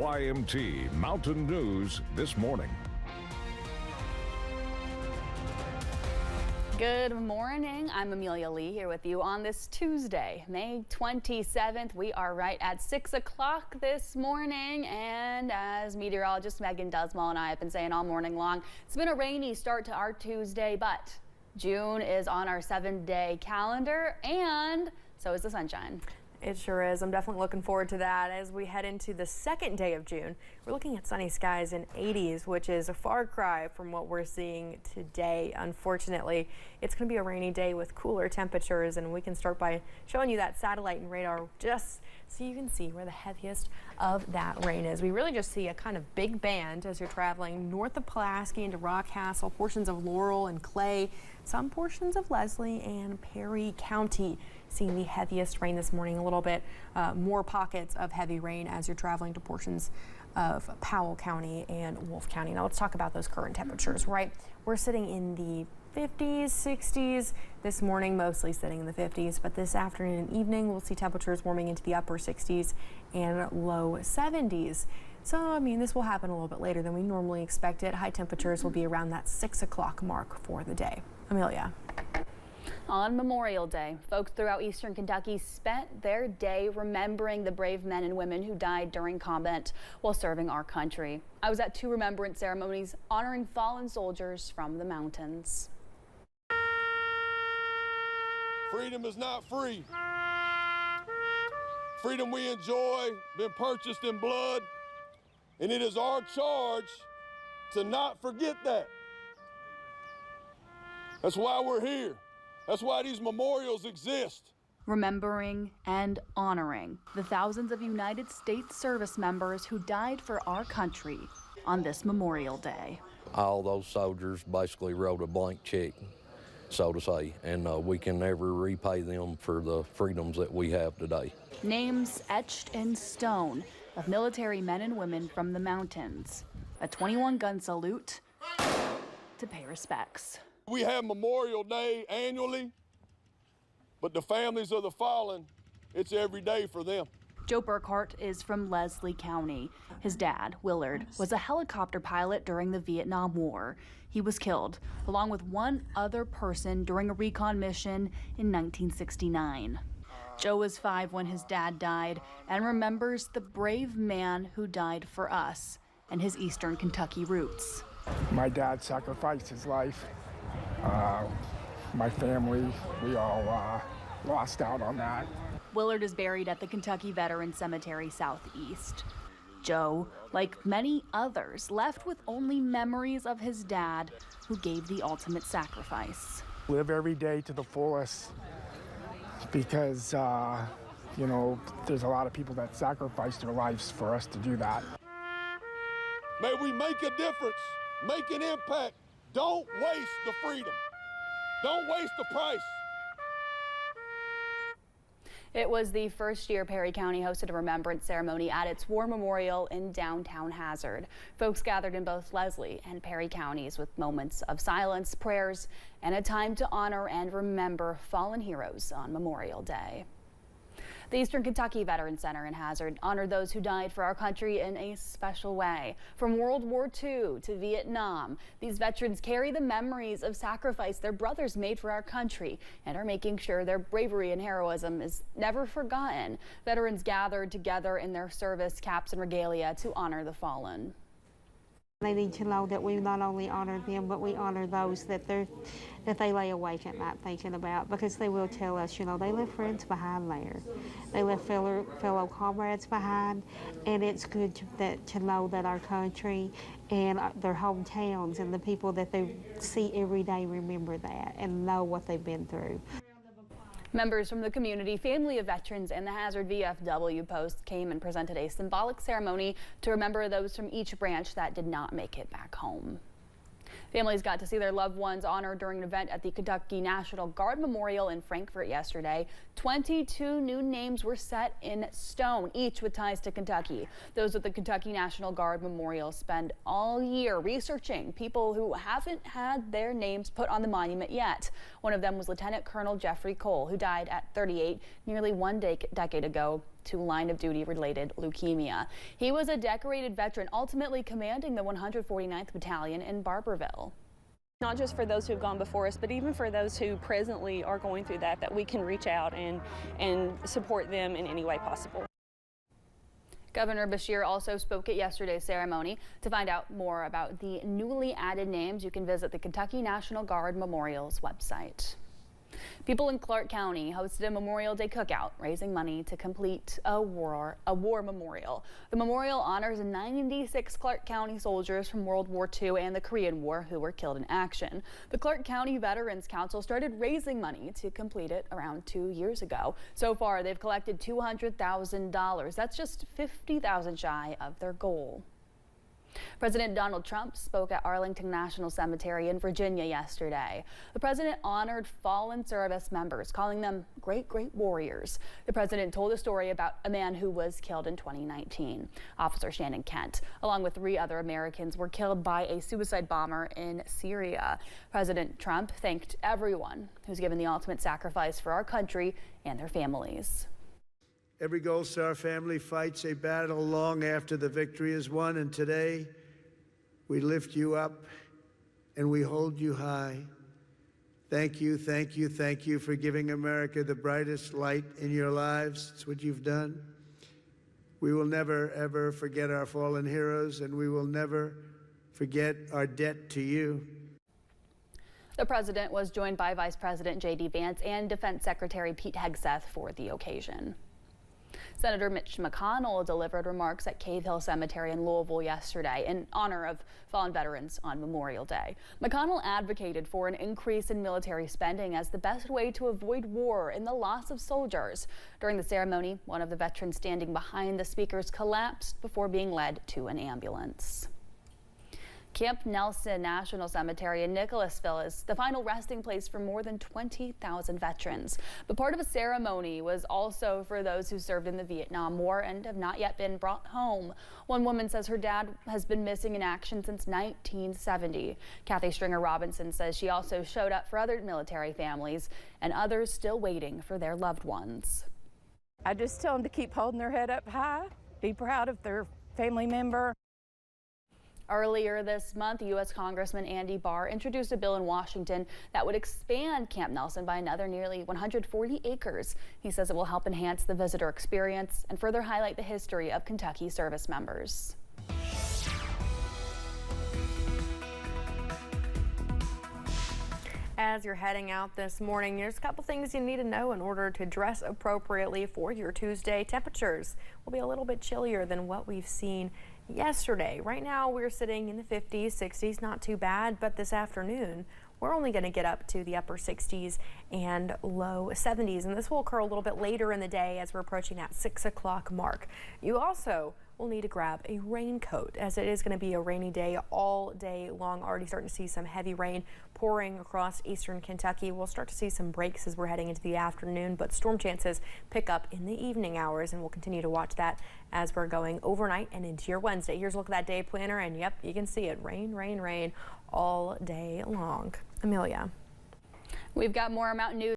YMT Mountain News this morning. Good morning. I'm Amelia Lee here with you on this Tuesday, May 27th. We are right at 6 o'clock this morning, and as meteorologist Megan Dusmal and I have been saying all morning long, it's been a rainy start to our Tuesday, but June is on our 7-day calendar, and so is the sunshine. It sure is. I'm definitely looking forward to that. As we head into the second day of June, we're looking at sunny skies in 80s, which is a far cry from what we're seeing today. Unfortunately, it's going to be a rainy day with cooler temperatures, and we can start by showing you that satellite and radar just so you can see where the heaviest of that rain is. We really just see a kind of big band as you're traveling north of Pulaski into Rockcastle, portions of Laurel and Clay, some portions of Leslie and Perry County. Seeing the heaviest rain this morning, a little bit more pockets of heavy rain as you're traveling to portions of Powell County and Wolfe County. Now let's talk about those current temperatures, right? We're sitting in the 50s, 60s. This morning, mostly sitting in the 50s, but this afternoon and evening, we'll see temperatures warming into the upper 60s and low 70s. So, I mean, this will happen a little bit later than we normally expect it. High temperatures will be around that 6 o'clock mark for the day. Amelia. On Memorial Day, folks throughout eastern Kentucky spent their day remembering the brave men and women who died during combat while serving our country. I was at 2 remembrance ceremonies honoring fallen soldiers from the mountains. Freedom is not free. Freedom we enjoy, been purchased in blood, and it is our charge to not forget that. That's why we're here. That's why these memorials exist. Remembering and honoring the thousands of United States service members who died for our country on this Memorial Day. All those soldiers basically wrote a blank check, so to say, and we can never repay them for the freedoms that we have today. Names etched in stone of military men and women from the mountains. A 21-gun salute to pay respects. We have Memorial Day annually, but the families of the fallen, it's every day for them. Joe Burkhart is from Leslie County. His dad, Willard, was a helicopter pilot during the Vietnam War. He was killed, along with one other person during a recon mission in 1969. Joe was 5 when his dad died and remembers the brave man who died for us and his eastern Kentucky roots. My dad sacrificed his life. My family, we all lost out on that. Willard is buried at the Kentucky Veterans Cemetery Southeast. Joe, like many others, left with only memories of his dad, who gave the ultimate sacrifice. Live every day to the fullest because, you know, there's a lot of people that sacrifice their lives for us to do that. May we make a difference, make an impact. Don't waste the freedom. Don't waste the price. It was the first year Perry County hosted a remembrance ceremony at its war memorial in downtown Hazard. Folks gathered in both Leslie and Perry counties with moments of silence, prayers, and a time to honor and remember fallen heroes on Memorial Day. The Eastern Kentucky Veterans Center in Hazard honored those who died for our country in a special way. From World War II to Vietnam, these veterans carry the memories of sacrifice their brothers made for our country and are making sure their bravery and heroism is never forgotten. Veterans gathered together in their service caps and regalia to honor the fallen. They need to know that we not only honor them, but we honor those that they lay awake at night thinking about, because they will tell us, you know, they left friends behind there. They left fellow comrades behind, and it's good to know that our country and their hometowns and the people that they see every day remember that and know what they've been through. Members from the community, family of veterans, and the Hazard VFW Post came and presented a symbolic ceremony to remember those from each branch that did not make it back home. Families got to see their loved ones honored during an event at the Kentucky National Guard Memorial in Frankfort yesterday. 22 new names were set in stone, each with ties to Kentucky. Those at the Kentucky National Guard Memorial spend all year researching people who haven't had their names put on the monument yet. One of them was Lieutenant Colonel Jeffrey Cole, who died at 38 nearly one decade ago. to line-of-duty related leukemia. He was a decorated veteran, ultimately commanding the 149th Battalion in Barbourville. Not just for those who have gone before us, but even for those who presently are going through that we can reach out and support them in any way possible. Governor Beshear also spoke at yesterday's ceremony. To find out more about the newly added names, you can visit the Kentucky National Guard Memorial's website. People in Clark County hosted a Memorial Day cookout, raising money to complete a war memorial. The memorial honors 96 Clark County soldiers from World War II and the Korean War who were killed in action. The Clark County Veterans Council started raising money to complete it around 2 years ago. So far, they've collected $200,000. That's just $50,000 shy of their goal. President Donald Trump spoke at Arlington National Cemetery in Virginia yesterday. The president honored fallen service members, calling them great warriors. The president told a story about a man who was killed in 2019. Officer Shannon Kent, along with 3 other Americans, were killed by a suicide bomber in Syria. President Trump thanked everyone who's given the ultimate sacrifice for our country and their families. Every Gold Star family fights a battle long after the victory is won, and today we lift you up and we hold you high. Thank you, thank you, thank you for giving America the brightest light in your lives. It's what you've done. We will never, ever forget our fallen heroes, and we will never forget our debt to you. The president was joined by Vice President J.D. Vance and Defense Secretary Pete Hegseth for the occasion. Senator Mitch McConnell delivered remarks at Cave Hill Cemetery in Louisville yesterday in honor of fallen veterans on Memorial Day. McConnell advocated for an increase in military spending as the best way to avoid war and the loss of soldiers. During the ceremony, one of the veterans standing behind the speakers collapsed before being led to an ambulance. Camp Nelson National Cemetery in Nicholasville is the final resting place for more than 20,000 veterans. But part of a ceremony was also for those who served in the Vietnam War and have not yet been brought home. One woman says her dad has been missing in action since 1970. Kathy Stringer Robinson says she also showed up for other military families and others still waiting for their loved ones. I just tell them to keep holding their head up high, be proud of their family member. Earlier this month, U.S. Congressman Andy Barr introduced a bill in Washington that would expand Camp Nelson by another nearly 140 acres. He says it will help enhance the visitor experience and further highlight the history of Kentucky service members. As you're heading out this morning, there's a couple things you need to know in order to dress appropriately for your Tuesday. Temperatures will be a little bit chillier than what we've seen yesterday. Right now we're sitting in the 50s, 60s, not too bad, but this afternoon we're only going to get up to the upper 60s and low 70s, and this will occur a little bit later in the day as we're approaching that 6 o'clock mark. You also will need to grab a raincoat as it is going to be a rainy day all day long. Already starting to see some heavy rain pouring across eastern Kentucky. We'll start to see some breaks as we're heading into the afternoon, but storm chances pick up in the evening hours, and we'll continue to watch that as we're going overnight and into your Wednesday. Here's a look at that day planner, and yep, you can see it. Rain, rain, rain all day long. Amelia. We've got more Mountain News.